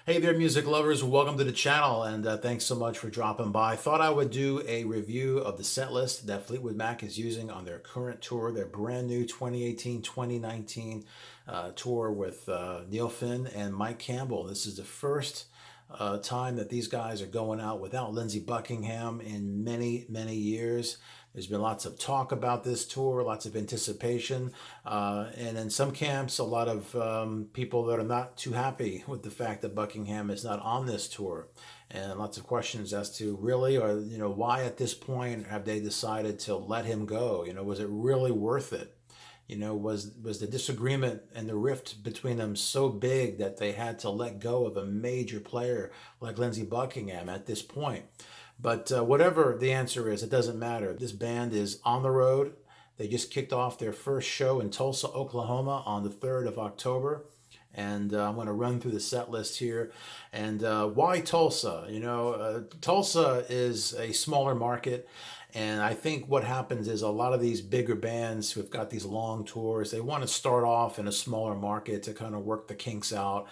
Hey there, music lovers. Welcome to the channel, and thanks so much for dropping by. Thought I would do a review of the set list that Fleetwood Mac is using on their current tour, their brand new 2018-2019 tour with Neil Finn and Mike Campbell. This is the first time that these guys are going out without Lindsay Buckingham in many, many years. There's been lots of talk about this tour, lots of anticipation, and in some camps, a lot of people that are not too happy with the fact that Buckingham is not on this tour, and lots of questions as to really, or why at this point have they decided to let him go? Was it really worth it? Was the disagreement and the rift between them so big that they had to let go of a major player like Lindsay Buckingham at this point? But whatever the answer is, it doesn't matter. This band is on the road. They just kicked off their first show in Tulsa, Oklahoma on the 3rd of October. And I'm going to run through the set list here. And why Tulsa? Tulsa is a smaller market. And I think what happens is a lot of these bigger bands who've got these long tours, they want to start off in a smaller market to kind of work the kinks out,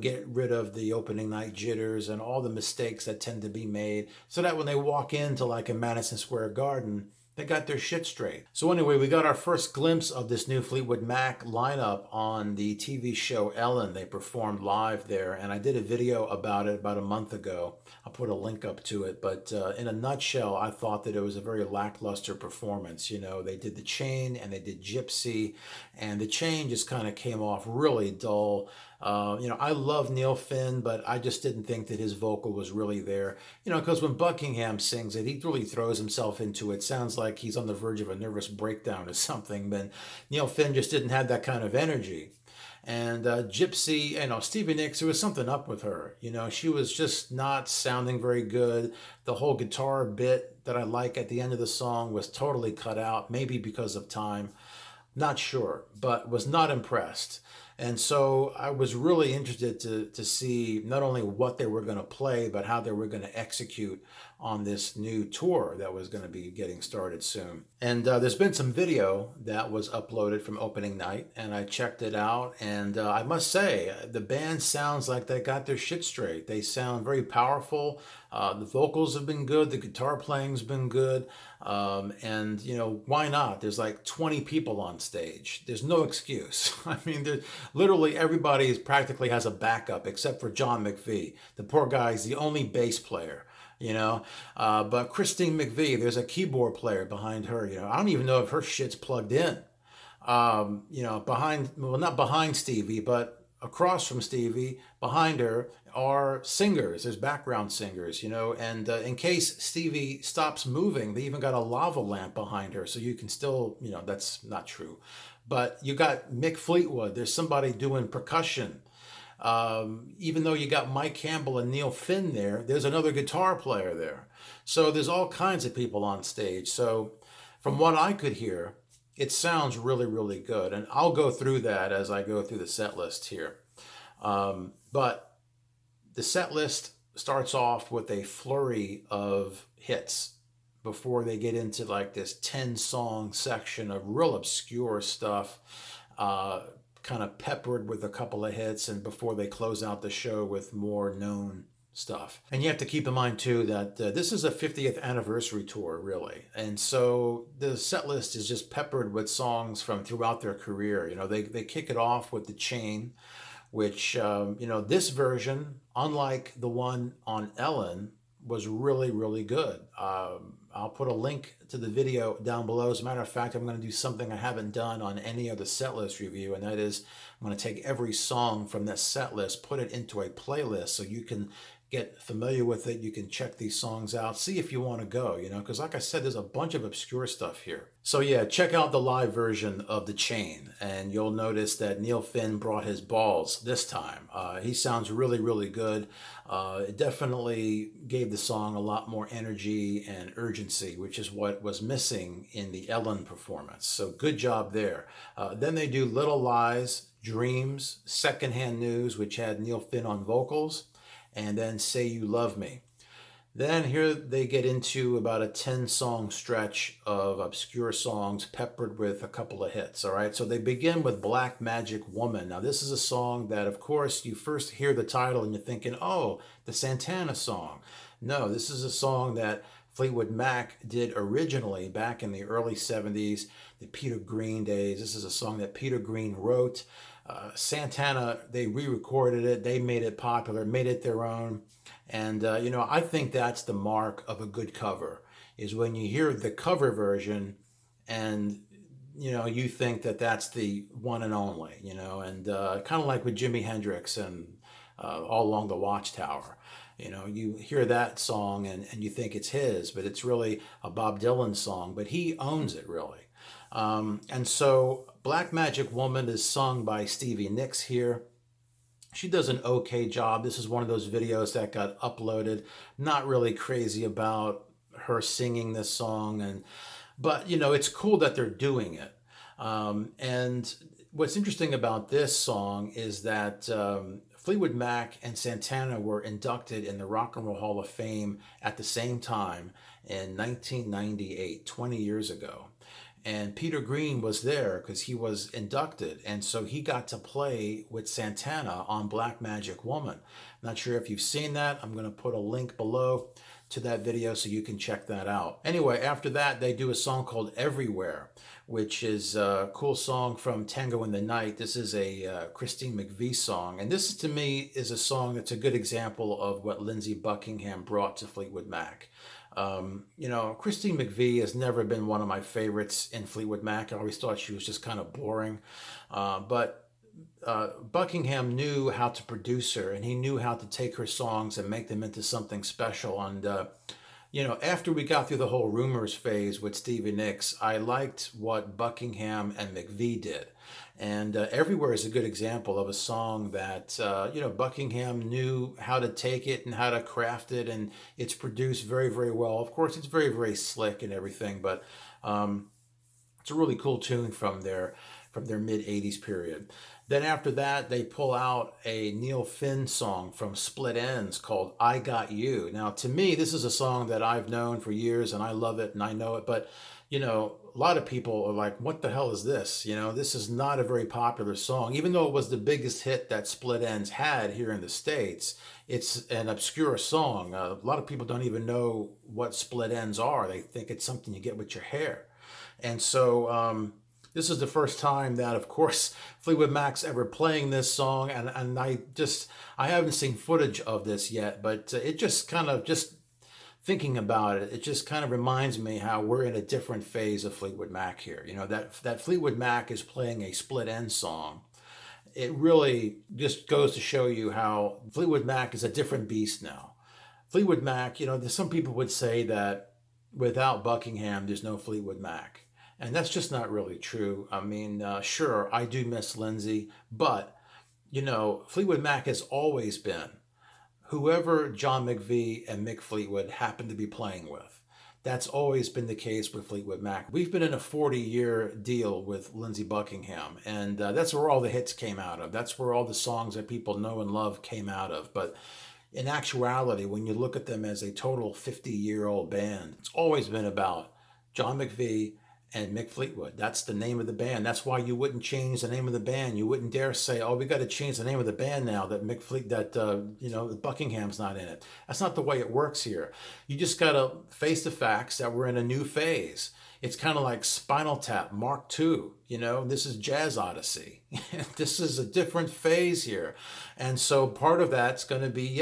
get rid of the opening night jitters and all the mistakes that tend to be made, so that when they walk into like a Madison Square Garden, they got their shit straight. So anyway, we got our first glimpse of this new Fleetwood Mac lineup on the TV show Ellen. They performed live there, and I did a video about it about a month ago. I'll put a link up to it, but in a nutshell, I thought that it was a very lackluster performance. They did The Chain and they did Gypsy, and The Chain just kind of came off really dull. I love Neil Finn, but I just didn't think that his vocal was really there. Because when Buckingham sings it, he really throws himself into it. Sounds like he's on the verge of a nervous breakdown or something. But Neil Finn just didn't have that kind of energy. And Gypsy, Stevie Nicks, there was something up with her. She was just not sounding very good. The whole guitar bit that I like at the end of the song was totally cut out, maybe because of time. Not sure, but was not impressed. And so I was really interested to see not only what they were going to play, but how they were going to execute on this new tour that was going to be getting started soon. And there's been some video that was uploaded from opening night, and I checked it out. And I must say, the band sounds like they got their shit straight. They sound very powerful. The vocals have been good. The guitar playing's been good. And why not? There's like 20 people on stage. There's no excuse. I mean, literally everybody practically has a backup except for John McVie. The poor guy's the only bass player. But Christine McVie, there's a keyboard player behind her. I don't even know if her shit's plugged in. Not behind Stevie, but across from Stevie, behind her are singers. There's background singers, and in case Stevie stops moving, they even got a lava lamp behind her, so you can still, that's not true. But you got Mick Fleetwood. There's somebody doing percussion. Even though you got Mike Campbell and Neil Finn there's another guitar player there. So there's all kinds of people on stage. So from what I could hear, it sounds really, really good. And I'll go through that as I go through the set list here. But the set list starts off with a flurry of hits before they get into like this 10-song section of real obscure stuff, kind of peppered with a couple of hits, and before they close out the show with more known stuff. And you have to keep in mind too that this is a 50th anniversary tour, really, and so the set list is just peppered with songs from throughout their career. They kick it off with The Chain, which this version, unlike the one on Ellen, was really, really good. I'll put a link to the video down below. As a matter of fact, I'm going to do something I haven't done on any other setlist review, and that is I'm going to take every song from that setlist, put it into a playlist so you can get familiar with it. You can check these songs out, see if you want to go, because like I said, there's a bunch of obscure stuff here. So yeah, check out the live version of The Chain, and you'll notice that Neil Finn brought his balls this time. He sounds really, really good. It definitely gave the song a lot more energy and urgency, which is what was missing in the Ellen performance. So good job there. Then they do Little Lies, Dreams, Secondhand News, which had Neil Finn on vocals, and then Say You Love Me. Then here they get into about a 10-song stretch of obscure songs peppered with a couple of hits, all right? So they begin with Black Magic Woman. Now, this is a song that, of course, you first hear the title and you're thinking, oh, the Santana song. No, this is a song that Fleetwood Mac did originally back in the early 70s, the Peter Green days. This is a song that Peter Green wrote. Santana, they re-recorded it, they made it popular, made it their own. And, I think that's the mark of a good cover, is when you hear the cover version and, you think that that's the one and only, and kind of like with Jimi Hendrix and All Along the Watchtower. You hear that song and you think it's his, but it's really a Bob Dylan song, but he owns it really. And so Black Magic Woman is sung by Stevie Nicks here. She does an okay job. This is one of those videos that got uploaded. Not really crazy about her singing this song, but it's cool that they're doing it. And what's interesting about this song is that Fleetwood Mac and Santana were inducted in the Rock and Roll Hall of Fame at the same time in 1998, 20 years ago. And Peter Green was there because he was inducted. And so he got to play with Santana on Black Magic Woman. Not sure if you've seen that. I'm going to put a link below to that video so you can check that out. Anyway, after that, they do a song called Everywhere, which is a cool song from Tango in the Night. This is a Christine McVie song. And this, to me, is a song that's a good example of what Lindsay Buckingham brought to Fleetwood Mac. Christine McVie has never been one of my favorites in Fleetwood Mac. I always thought she was just kind of boring. But Buckingham knew how to produce her, and he knew how to take her songs and make them into something special. And, after we got through the whole rumors phase with Stevie Nicks, I liked what Buckingham and McVie did. And Everywhere is a good example of a song that, Buckingham knew how to take it and how to craft it, and it's produced very, very well. Of course, it's very, very slick and everything, but it's a really cool tune from their mid-'80s period. Then after that, they pull out a Neil Finn song from Split Enz called I Got You. Now, to me, this is a song that I've known for years, and I love it, and I know it, but a lot of people are like, what the hell is this? This is not a very popular song. Even though it was the biggest hit that Split Enz had here in the States, it's an obscure song. A lot of people don't even know what Split Enz are. They think it's something you get with your hair. And so this is the first time that, of course, Fleetwood Mac's ever playing this song. And I haven't seen footage of this yet, but it just kind of thinking about it, it just kind of reminds me how we're in a different phase of Fleetwood Mac here. That Fleetwood Mac is playing a Split Enz song. It really just goes to show you how Fleetwood Mac is a different beast now. Fleetwood Mac, there's some people would say that without Buckingham, there's no Fleetwood Mac. And that's just not really true. I mean, sure, I do miss Lindsay, but, Fleetwood Mac has always been whoever John McVie and Mick Fleetwood happened to be playing with. That's always been the case with Fleetwood Mac. We've been in a 40-year deal with Lindsay Buckingham, and that's where all the hits came out of. That's where all the songs that people know and love came out of. But in actuality, when you look at them as a total 50-year-old band, it's always been about John McVie and Mick Fleetwood. That's the name of the band. That's why you wouldn't change the name of the band. You wouldn't dare say, "Oh, we got to change the name of the band now that Buckingham's not in it." That's not the way it works here. You just got to face the facts that we're in a new phase. It's kind of like Spinal Tap Mark II. This is Jazz Odyssey. This is a different phase here, and so part of that's going to be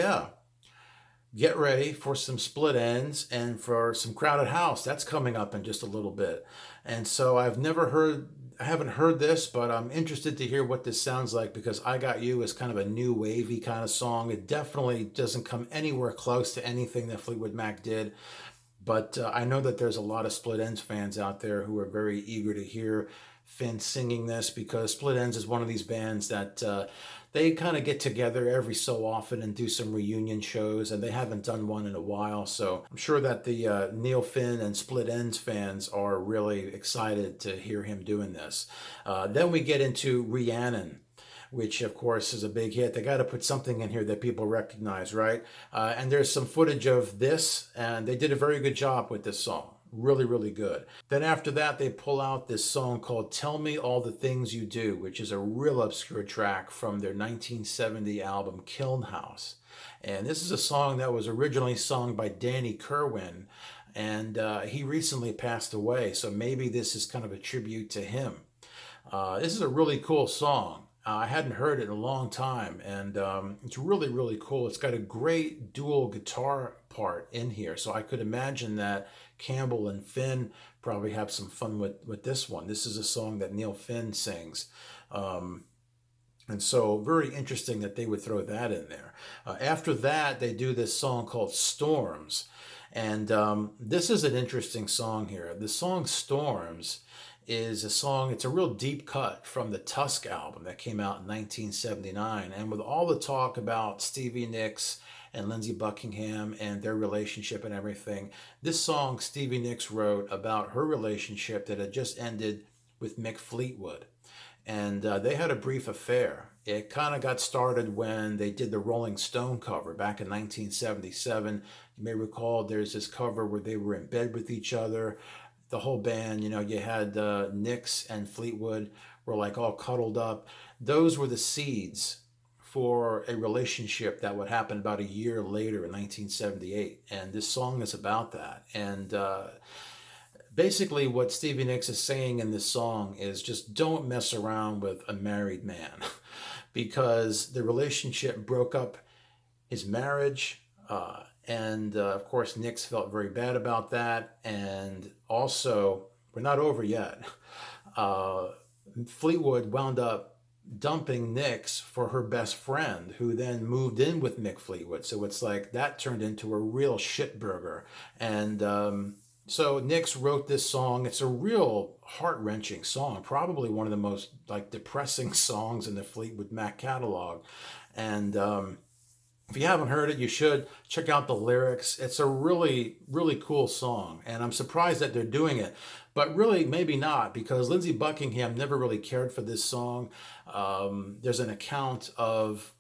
get ready for some Split Enz and for some Crowded House. That's coming up in just a little bit. And so I haven't heard this, but I'm interested to hear what this sounds like, because I Got You is kind of a new wavy kind of song. It definitely doesn't come anywhere close to anything that Fleetwood Mac did. But I know that there's a lot of Split Enz fans out there who are very eager to hear Finn singing this, because Split Enz is one of these bands that they kind of get together every so often and do some reunion shows, and they haven't done one in a while. So I'm sure that the Neil Finn and Split Enz fans are really excited to hear him doing this. Then we get into Rhiannon, which of course is a big hit. They got to put something in here that people recognize, right? And there's some footage of this, and they did a very good job with this song. Really, really good. Then after that, they pull out this song called Tell Me All the Things You Do, which is a real obscure track from their 1970 album Kiln House. And this is a song that was originally sung by Danny Kerwin, and he recently passed away, so maybe this is kind of a tribute to him. This is a really cool song. I hadn't heard it in a long time, and it's really, really cool. It's got a great dual guitar part in here, so I could imagine that Campbell and Finn probably have some fun with this one. This is a song that Neil Finn sings. And so very interesting that they would throw that in there. After that, they do this song called Storms. And this is an interesting song here. The song Storms is a song, it's a real deep cut from the Tusk album that came out in 1979. And with all the talk about Stevie Nicks and Lindsay Buckingham and their relationship and everything, this song Stevie Nicks wrote about her relationship that had just ended with Mick Fleetwood. And they had a brief affair. It kind of got started when they did the Rolling Stone cover back in 1977. You may recall there's this cover where they were in bed with each other. The whole band, you know, you had Nicks and Fleetwood were like all cuddled up. Those were the seeds for a relationship that would happen about a year later in 1978. And this song is about that. And basically what Stevie Nicks is saying in this song is just don't mess around with a married man because the relationship broke up his marriage. And of course, Nicks felt very bad about that. And also, we're not over yet. Fleetwood wound up dumping Nicks for her best friend, who then moved in with Mick Fleetwood. So it's like that turned into a real shitburger. And so Nicks wrote this song. It's a real heart-wrenching song, probably one of the most like depressing songs in the Fleetwood Mac catalog. And if you haven't heard it, you should check out the lyrics. It's a really, really cool song, and I'm surprised that they're doing it. But really, maybe not, because Lindsay Buckingham never really cared for this song. There's an account of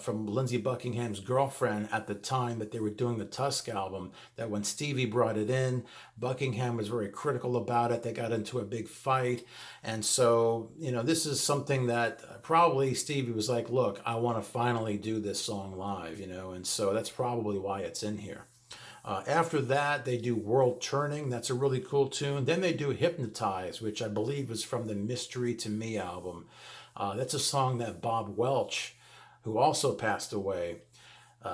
from Lindsay Buckingham's girlfriend at the time that they were doing the Tusk album, that when Stevie brought it in, Buckingham was very critical about it. They got into a big fight. And so, you know, this is something that probably Stevie was like, look, I want to finally do this song live, you know, and so that's probably why it's in here. After that, they do World Turning. That's a really cool tune. Then they do Hypnotize, which I believe is from the Mystery to Me album. That's a song that Bob Welch, who also passed away,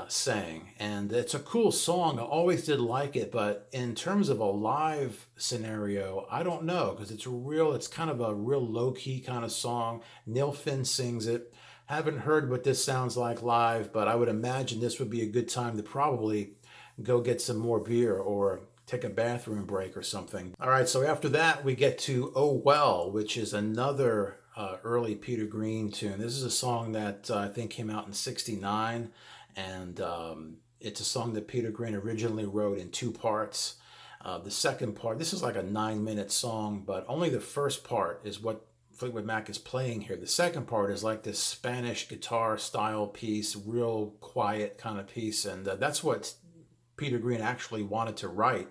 sang. And it's a cool song. I always did like it, but in terms of a live scenario, I don't know, because it's kind of a real low-key kind of song. Neil Finn sings it. Haven't heard what this sounds like live, but I would imagine this would be a good time to probably go get some more beer or take a bathroom break or something. All right, so after that, we get to Oh Well, which is another early Peter Green tune. This is a song that I think came out in '69, and it's a song that Peter Green originally wrote in two parts. The second part, this is like a 9-minute song, but only the first part is what Fleetwood Mac is playing here. The second part is like this Spanish guitar style piece, real quiet kind of piece, and that's what Peter Green actually wanted to write.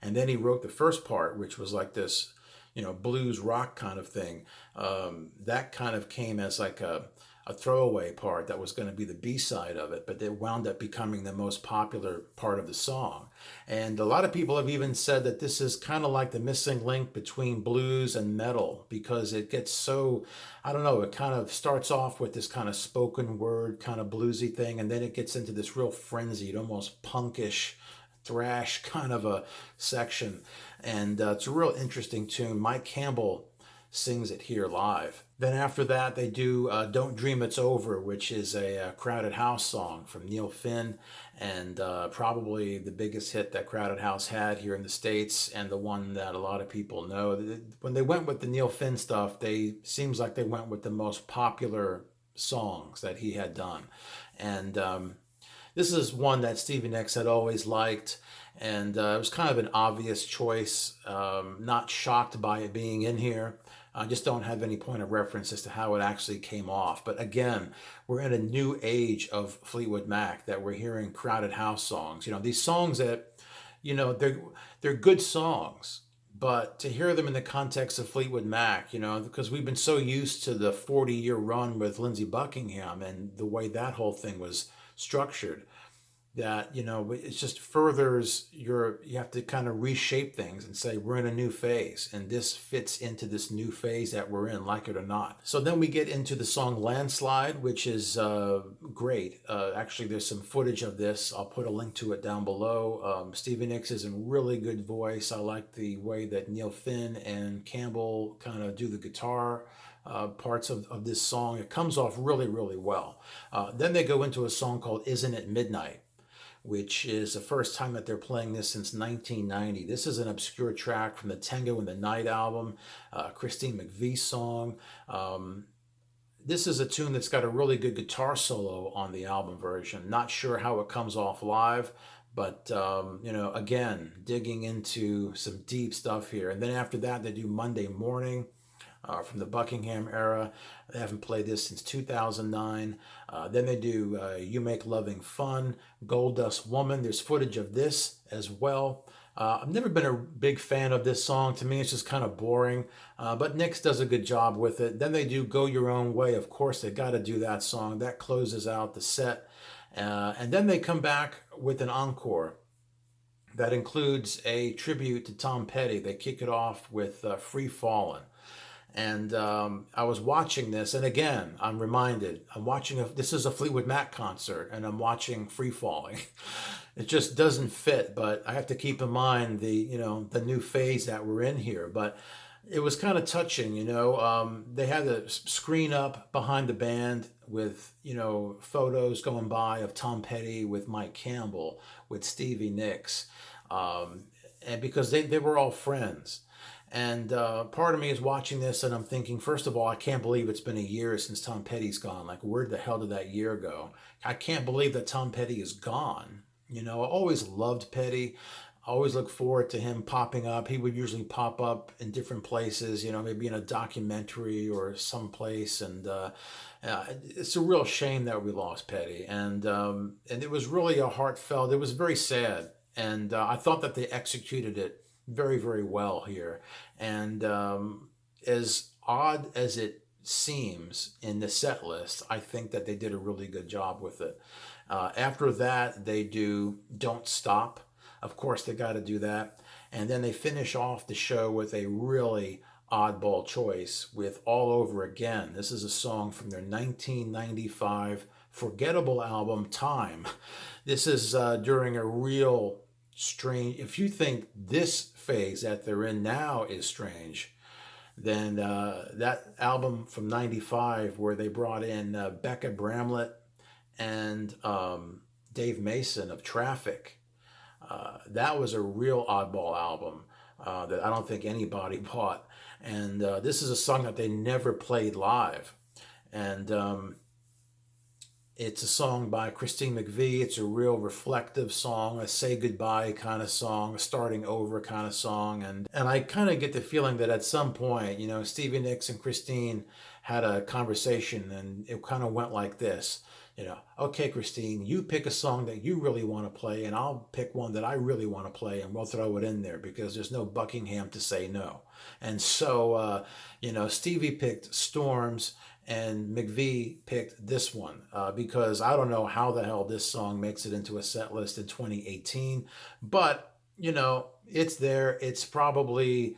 And then he wrote the first part, which was like this, you know, blues rock kind of thing. That kind of came as like a throwaway part that was going to be the B-side of it, but it wound up becoming the most popular part of the song. And a lot of people have even said that this is kind of like the missing link between blues and metal, because it gets so, I don't know, it kind of starts off with this kind of spoken word kind of bluesy thing, and then it gets into this real frenzied, almost punkish thrash kind of a section. And it's a real interesting tune. Mike Campbell sings it here live. Then after that, they do Don't Dream It's Over, which is a Crowded House song from Neil Finn, and probably the biggest hit that Crowded House had here in the States, and the one that a lot of people know. When they went with the Neil Finn stuff, seems like they went with the most popular songs that he had done. And This is one that Stevie Nicks had always liked, and it was kind of an obvious choice. Not shocked by it being in here. I just don't have any point of reference as to how it actually came off. But again, we're in a new age of Fleetwood Mac that we're hearing crowded house songs. These songs that, they're good songs, but to hear them in the context of Fleetwood Mac, because we've been so used to the 40-year run with Lindsay Buckingham and the way that whole thing was structured, that it just furthers you have to kind of reshape things and say we're in a new phase, and this fits into this new phase that we're in, like it or not. So then we get into the song Landslide, which is great. Actually, there's some footage of this. I'll put a link to it down below. Stevie Nicks is in really good voice. I like the way that Neil Finn and Campbell kind of do the guitar parts of this song. It comes off really, really well. Then they go into a song called Isn't It Midnight, which is the first time that they're playing this since 1990. This is an obscure track from the Tango in the Night album, Christine McVie song. This is a tune that's got a really good guitar solo on the album version. Not sure how it comes off live, but, again, digging into some deep stuff here. And then after that, they do Monday Morning. From the Buckingham era. They haven't played this since 2009. Then they do You Make Loving Fun, Gold Dust Woman. There's footage of this as well. I've never been a big fan of this song. To me, it's just kind of boring, but Nicks does a good job with it. Then they do Go Your Own Way. Of course, they got to do that song. That closes out the set. And then they come back with an encore that includes a tribute to Tom Petty. They kick it off with Free Fallin'. And I was watching this, and again, I'm reminded, this is a Fleetwood Mac concert, and I'm watching Free Falling. It just doesn't fit, but I have to keep in mind the new phase that we're in here. But it was kind of touching, they had a screen up behind the band with, photos going by of Tom Petty with Mike Campbell, with Stevie Nicks, and because they were all friends. And part of me is watching this and I'm thinking, first of all, I can't believe it's been a year since Tom Petty's gone. Like, where the hell did that year go? I can't believe that Tom Petty is gone. I always loved Petty. I always look forward to him popping up. He would usually pop up in different places, maybe in a documentary or someplace. And it's a real shame that we lost Petty. And it was really it was very sad. And I thought that they executed it very, very well here. And as odd as it seems in the set list, I think that they did a really good job with it. After that, they do Don't Stop. Of course, they got to do that. And then they finish off the show with a really oddball choice with All Over Again. This is a song from their 1995 forgettable album, Time. This is during a real strange, if you think this phase that they're in now is strange, then that album from 95 where they brought in Becca Bramlett and Dave Mason of Traffic, that was a real oddball album that I don't think anybody bought. And this is a song that they never played live. And it's a song by Christine McVie. It's a real reflective song, a say goodbye kind of song, a starting over kind of song. And I kind of get the feeling that at some point, Stevie Nicks and Christine had a conversation and it kind of went like this. Okay, Christine, you pick a song that you really want to play and I'll pick one that I really want to play and we'll throw it in there because there's no Buckingham to say no. And so, Stevie picked Storms and McVie picked this one because I don't know how the hell this song makes it into a set list in 2018, but it's there. It's probably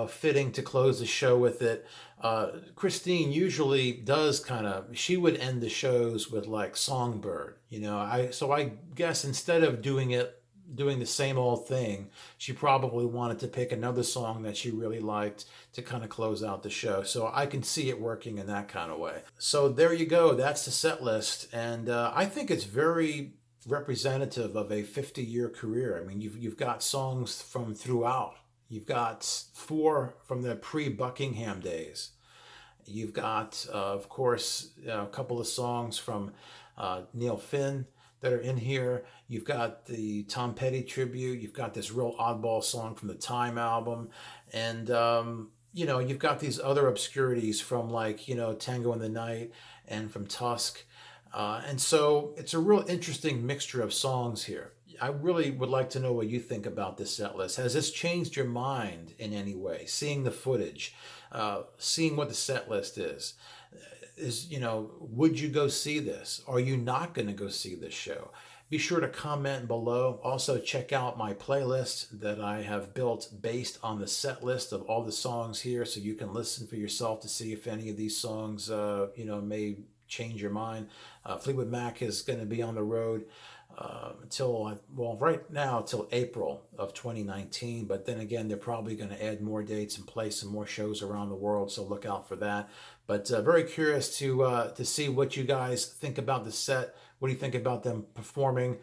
fitting to close the show with it. Christine usually does she would end the shows with like Songbird, so I guess instead of doing the same old thing, she probably wanted to pick another song that she really liked to kind of close out the show. So I can see it working in that kind of way. So there you go. That's the set list. And I think it's very representative of a 50-year career. I mean, you've got songs from throughout. You've got 4 from the pre-Buckingham days. You've got, of course, a couple of songs from Neil Finn, that are in here. You've got the Tom Petty tribute. You've got this real oddball song from the Time album. And, you've got these other obscurities from like, Tango in the Night and from Tusk. And so it's a real interesting mixture of songs here. I really would like to know what you think about this set list. Has this changed your mind in any way? Seeing the footage, seeing what the set list would you go see this? Are you not going to go see this show? Be sure to comment below. Also, check out my playlist that I have built based on the set list of all the songs here, so you can listen for yourself to see if any of these songs, may change your mind. Fleetwood Mac is going to be on the road right now till April of 2019. But then again, they're probably going to add more dates and play some more shows around the world, so look out for that. But very curious to see what you guys think about the set. What do you think about them performing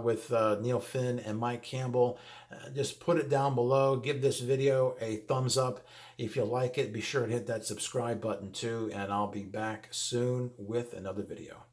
with Neil Finn and Mike Campbell? Just put it down below. Give this video a thumbs up if you like it. Be sure to hit that subscribe button too, and I'll be back soon with another video.